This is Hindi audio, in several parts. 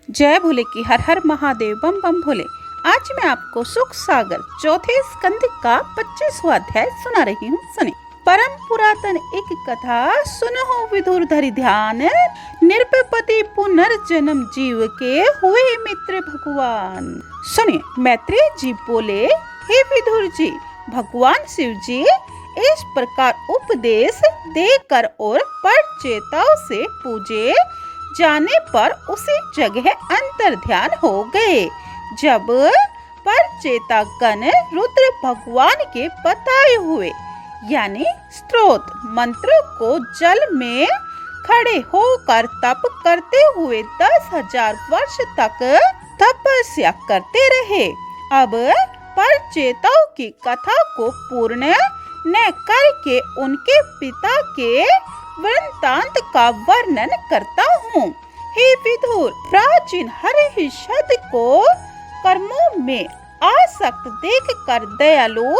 जय भोले की हर हर महादेव बम बम भोले। आज मैं आपको सुख सागर चौथे स्कंद का 25वां अध्याय सुना रही हूँ। सुने। परम पुरातन एक कथा सुनो विदुर धरि ध्यान, निर्पपति पुनर्जन्म जीव के हुए मित्र भगवान। सुनिए, मैत्रेय जी बोले, हे विदुर जी, भगवान शिव जी इस प्रकार उपदेश देकर और परचेताओं से पूजे जाने पर उसी जगह अंतर ध्यान हो गए। जब परचेता गण रुद्र भगवान के बताए हुए यानी स्त्रोत मंत्र को जल में खड़े होकर तप करते हुए 10,000 वर्ष तक तपस्या करते रहे। अब परचेताओं की कथा को पूर्ण न करके उनके पिता के वृत्तांत का वर्णन करता हूँ। हे विदुर, प्राचीन हरिषद को कर्मों में आसक्त देखकर दयालु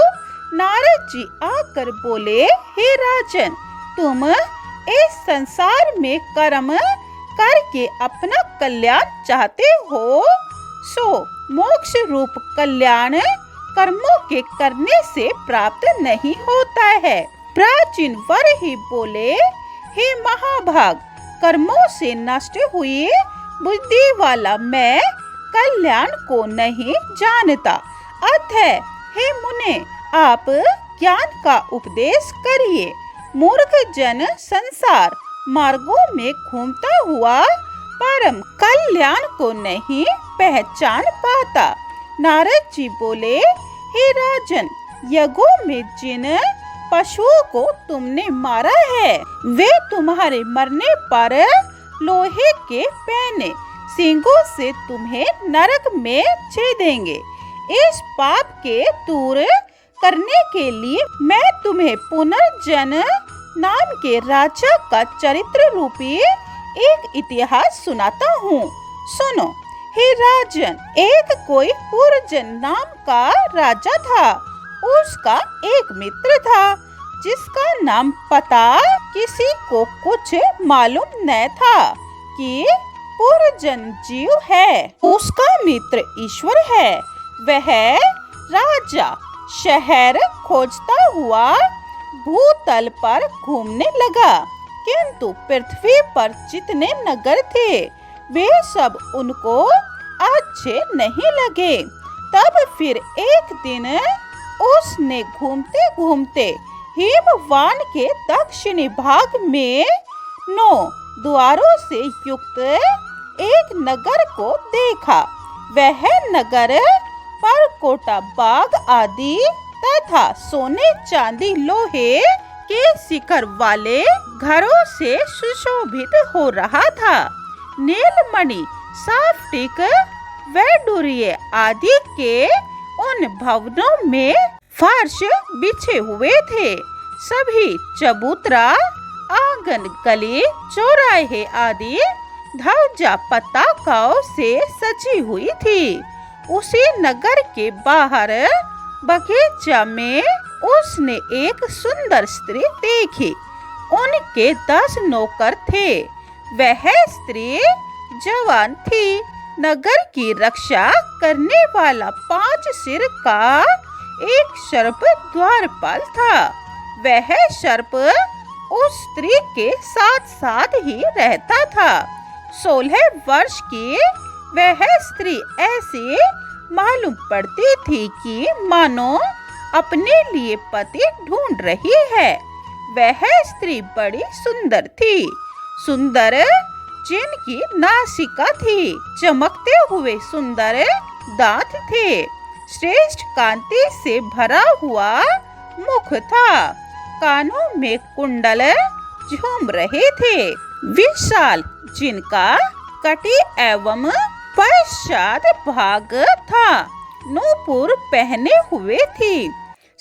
नारद जी आकर बोले, हे राजन, तुम इस संसार में कर्म करके अपना कल्याण चाहते हो, सो मोक्ष रूप कल्याण कर्मों के करने से प्राप्त नहीं होता है। प्राचीन वर ही बोले, हे महाभाग, कर्मों से नष्ट हुई बुद्धि वाला मैं कल्याण को नहीं जानता। अतः हे मुने, आप ज्ञान का उपदेश करिए। मूर्ख जन संसार मार्गों में घूमता हुआ परम कल्याण को नहीं पहचान पाता। नारद जी बोले, हे राजन, यज्ञों में जिन पशुओं को तुमने मारा है वे तुम्हारे मरने पर लोहे के पैने सींगों से तुम्हें नरक में छेदेंगे। इस पाप के दूर करने के लिए मैं तुम्हें पुनर्जन्म नाम के राजा का चरित्र रूपी एक इतिहास सुनाता हूँ। सुनो। हे राजन, एक कोई पुरजन नाम का राजा था। उसका एक मित्र था जिसका नाम पता किसी को कुछ मालूम न था कि पुरजन जीव है। उसका मित्र ईश्वर है। वह राजा शहर खोजता हुआ भूतल पर घूमने लगा, किंतु पृथ्वी पर जितने नगर थे वे सब उनको अच्छे नहीं लगे। तब फिर एक दिन उसने घूमते घूमते हिमवान के दक्षिणी भाग में 9 द्वारों से युक्त एक नगर को देखा। वह नगर परकोटा बाग आदि तथा सोने चांदी लोहे के शिखर वाले घरों से सुशोभित हो रहा था। नीलमणि, साफ्टिक, वैडूर्य आदि के उन भवनों में फर्श बिछे हुए थे। सभी चबूतरा, आंगन, गली, चौराहे आदि ध्वजा पताकाओं से सजी हुई थी। उसी नगर के बाहर बगीचा में उसने एक सुंदर स्त्री देखी। उनके 10 नौकर थे। वह स्त्री जवान थी। नगर की रक्षा करने वाला 5 सिर का एक सर्प द्वारपाल था। वह सर्प उस स्त्री के साथ साथ ही रहता था। 16 वर्ष की वह स्त्री ऐसी मालूम पड़ती थी कि मानो अपने लिए पति ढूंढ रही है। वह स्त्री बड़ी सुंदर थी। सुंदर जिनकी नासिका थी, चमकते हुए सुंदर दांत थे, श्रेष्ठ कांति से भरा हुआ मुख था, कानों में कुंडल झूम रहे थे, विशाल जिनका कटी एवं पश्चात भाग था, नूपुर पहने हुए थी,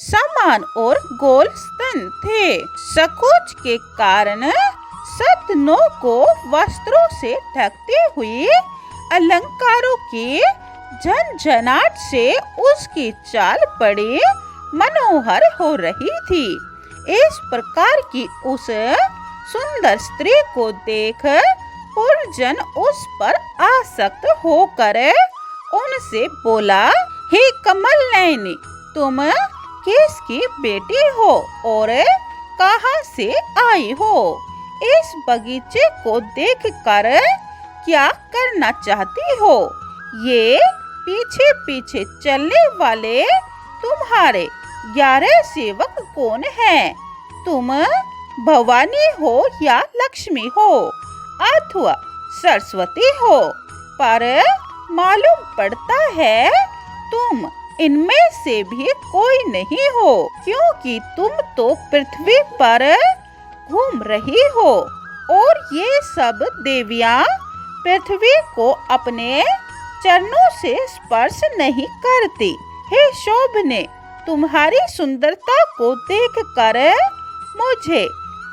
समान और गोल स्तन थे। सकोच के कारण सतनों को वस्त्रों से ढकती हुई अलंकारों की झनझनाहट से उसकी चाल बड़ी मनोहर हो रही थी। इस प्रकार की उस सुंदर स्त्री को देख पुरजन उस पर आसक्त होकर उनसे बोला, हे कमल नयनी, तुम किसकी बेटी हो और कहाँ से आई हो? इस बगीचे को देखकर क्या करना चाहती हो? ये पीछे पीछे चलने वाले तुम्हारे 11 सेवक कौन हैं? तुम भवानी हो या लक्ष्मी हो अथवा सरस्वती हो? पर मालूम पड़ता है तुम इनमें से भी कोई नहीं हो, क्योंकि तुम तो पृथ्वी पर घूम रही हो और ये सब देवियां पृथ्वी को अपने चरणों से स्पर्श नहीं करती। हे शोभने, तुम्हारी सुंदरता को देखकर मुझे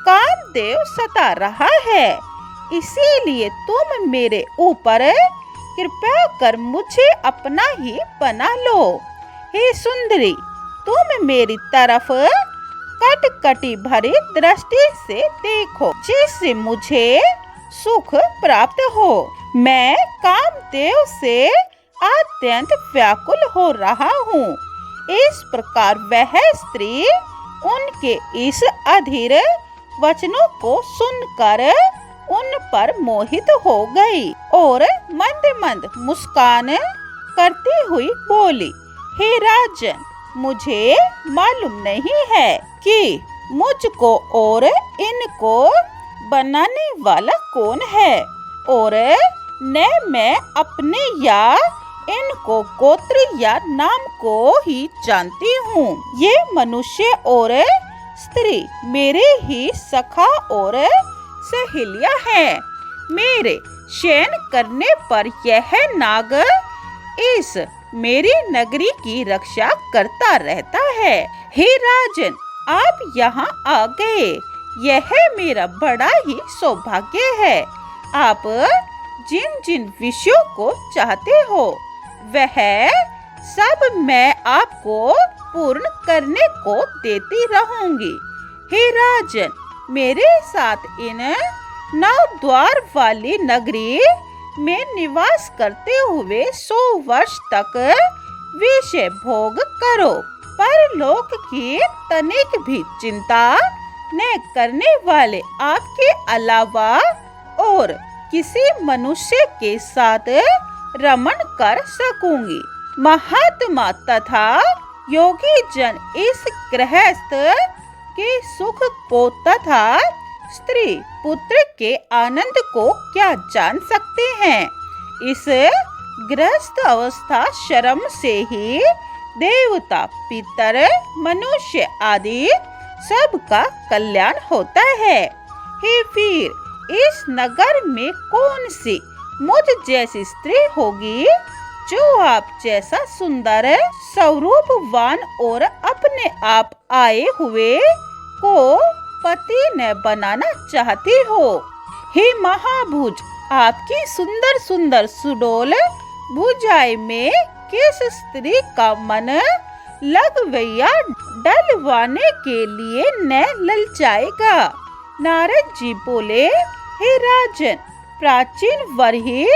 कामदेव सता रहा है, इसीलिए तुम मेरे ऊपर कृपया कर मुझे अपना ही बना लो। हे सुंदरी, तुम मेरी तरफ कटकटी भरी दृष्टि से देखो, जिससे मुझे सुख प्राप्त हो। मैं कामदेव से अत्यंत व्याकुल हो रहा हूँ। इस प्रकार वह स्त्री उनके इस अधीर वचनों को सुनकर उन पर मोहित हो गई और मंद मंद मुस्कान करती हुई बोली, हे राजन, मुझे मालूम नहीं है कि मुझको और इनको बनाने वाला कौन है और न मैं अपने या इनको गोत्र या नाम को ही जानती हूँ। ये मनुष्य और स्त्री मेरे ही सखा और सहेलियां हैं। मेरे शयन करने पर यह नाग इस मेरी नगरी की रक्षा करता रहता है। हे राजन, आप यहाँ आ गए, यह मेरा बड़ा ही सौभाग्य है। आप जिन जिन विषयों को चाहते हो वह सब मैं आपको पूर्ण करने को देती रहूंगी। हे राजन, मेरे साथ इन 9 द्वार वाली नगरी में निवास करते हुए 100 वर्ष तक विषय भोग करो, परलोक की तनिक भी चिंता न करने वाले आपके अलावा और किसी मनुष्य के साथ रमण कर सकूंगी। महात्मा तथा योगी जन इस गृहस्थ के सुख को तथा स्त्री पुत्र के आनंद को क्या जान सकते हैं। इस गृहस्थ अवस्था श्रम से ही देवता, पितर, मनुष्य आदि सबका कल्याण होता है। हे वीर, इस नगर में कौन सी मुझ जैसी स्त्री होगी जो आप जैसा सुंदर, स्वरूपवान और अपने आप आए हुए को पति न बनाना चाहती हो। हे महाभुज, आपकी सुंदर सुंदर सुडोल भुजाएं में किस स्त्री का मन लगवैया डलवाने के लिए न ललचाएगा। नारद जी बोले, हे राजन, प्राचीन वर्ही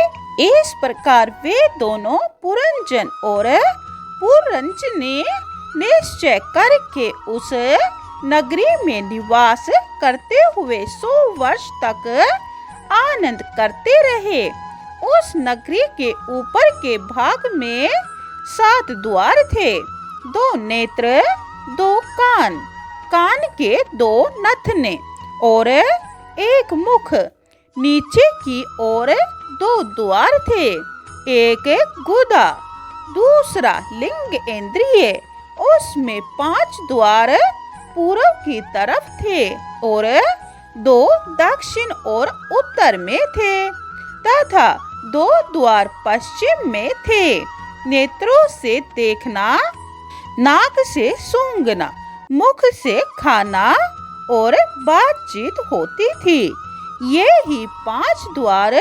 इस प्रकार वे दोनों पुरंजन और पुरंजनी निश्चय करके उस नगरी में निवास करते हुए 100 वर्ष तक आनंद करते रहे। उस नगरी के ऊपर के भाग में 7 द्वार थे, 2 नेत्र, 2 कान, कान के 2 नथने और 1 मुख। नीचे की ओर 2 द्वार थे, एक गुदा, दूसरा लिंग इंद्रिय। उसमें 5 द्वार पूर्व की तरफ थे और 2 दक्षिण और उत्तर में थे तथा 2 द्वार पश्चिम में थे। नेत्रों से देखना, नाक से सूंघना, मुख से खाना और बातचीत होती थी। ये ही 5 द्वार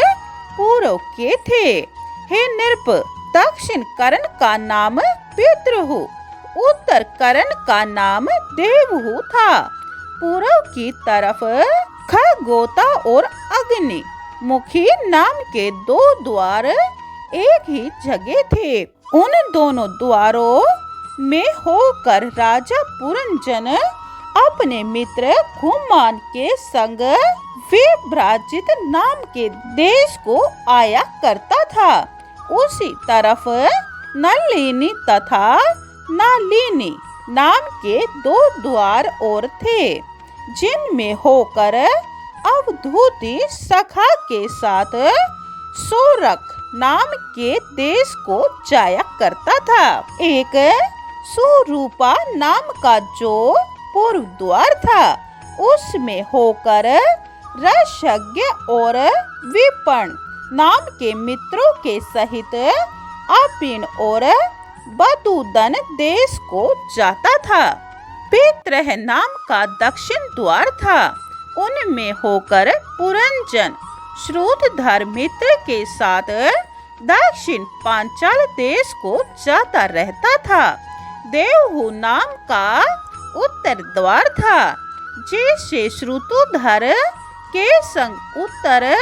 पूर्व के थे। हे नृप, दक्षिण कर्ण का नाम पितृहु, उत्तर कर्ण का नाम देवहु था। पूर्व की तरफ खगोता और अग्नि, मुखी नाम के 2 द्वार एक ही जगह थे। उन दोनों द्वारों में होकर राजा पुरंजन अपने मित्र घुमान के संग विभ्राजित नाम के देश को आया करता था। उसी तरफ नलिनी तथा नलिनी नाम के 2 द्वार और थे, जिनमें होकर अवधूति सखा के साथ सोरख नाम के देश को जाया करता था। एक सुरूपा नाम का जो पूर्व द्वार था, उसमें होकर रसज्ञ और विपण नाम के मित्रों के सहित अपिन और बदुदन देश को जाता था। पित्रह नाम का दक्षिण द्वार था, उनमें होकर पुरंजन श्रुतधर मित्र के साथ दक्षिण पांचाल देश को जाता रहता था। देवहू नाम का उत्तर द्वार था, जिससे श्रुतधर के संग उत्तर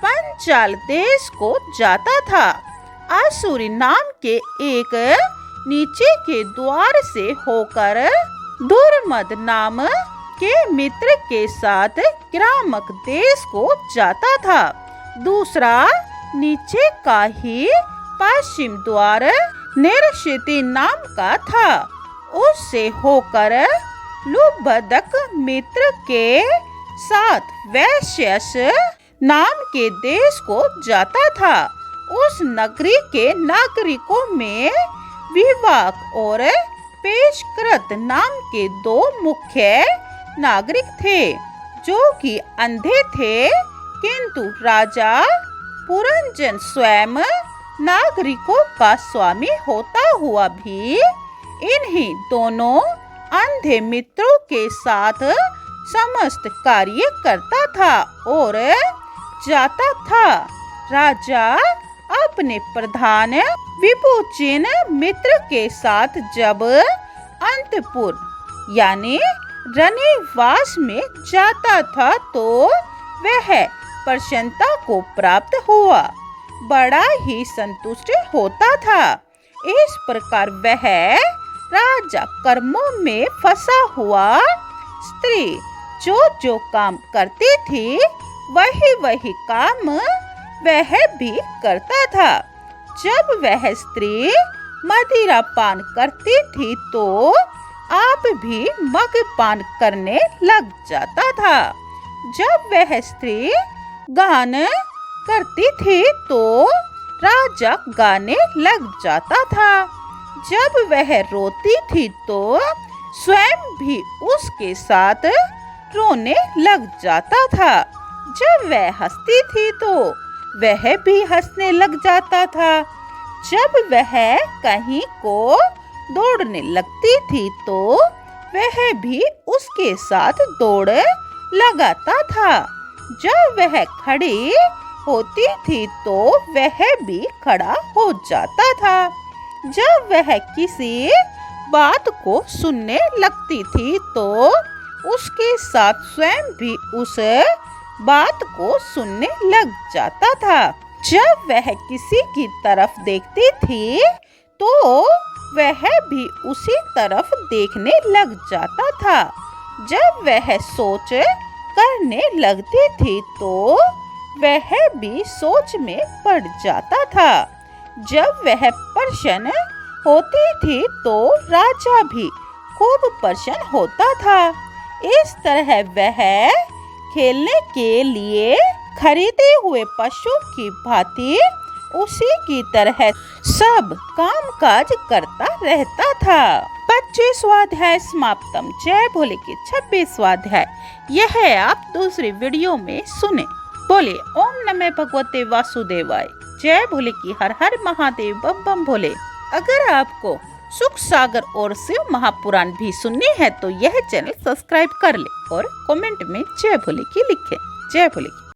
पंचाल देश को जाता था। आसुरी नाम के एक नीचे के द्वार से होकर दुर्मद नाम के मित्र के साथ ग्रामक देश को जाता था। दूसरा नीचे का ही पश्चिम द्वार निरशिति नाम का था, उससे होकर लुब्धक मित्र के साथ वैश्यस नाम के देश को जाता था। उस नगरी के नागरिकों में विवाक और पेशकृत नाम के 2 मुख्य नागरिक थे, जो कि अंधे थे, किंतु राजा पुरंजन स्वयं नागरिकों का स्वामी होता हुआ भी इन्हीं दोनों अंधे मित्रों के साथ समस्त कार्य करता था और जाता था। राजा अपने प्रधान विपुचिन मित्र के साथ जब अंतपुर यानी रनिवास में जाता था तो वह प्रसन्नता को प्राप्त हुआ, बड़ा ही संतुष्ट होता था। इस प्रकार वह राजा कर्मों में फंसा हुआ स्त्री जो जो काम करती थी, वही काम वह भी करता था। जब वह स्त्री मदिरा पान करती थी तो आप भी मद पान करने लग जाता था। जब वह स्त्री गान करती थी तो राजा गाने लग जाता था। जब वह रोती थी तो स्वयं भी उसके साथ रोने लग जाता था। जब वह हंसती थी तो वह भी हंसने लग जाता था। जब वह कहीं को दौड़ने लगती थी तो वह भी उसके साथ दौड़ लगाता था। जब वह खड़ी होती थी तो वह भी खड़ा हो जाता था। जब वह किसी बात को सुनने लगती थी तो उसके साथ स्वयं भी उस बात को सुनने लग जाता था। जब वह किसी की तरफ देखती थी तो वह भी उसी तरफ देखने लग जाता था। जब वह सोच करने लगती थी तो वह भी सोच में पड़ जाता था। जब वह प्रसन्न होती थी तो राजा भी खूब प्रसन्न होता था। इस तरह वह खेलने के लिए खरीदे हुए पशु की भांति उसी की तरह सब काम काज करता रहता था। 25वां अध्याय समाप्तम। जय भोले की 26वां अध्याय यह आप दूसरी वीडियो में सुने। बोले ओम नमः भगवते वासुदेवाय। जय भोले की हर हर महादेव बम बम भोले। अगर आपको सुख सागर और शिव महापुराण भी सुननी है तो यह चैनल सब्सक्राइब कर ले और कमेंट में जय भोले की लिखे। जय भोले की।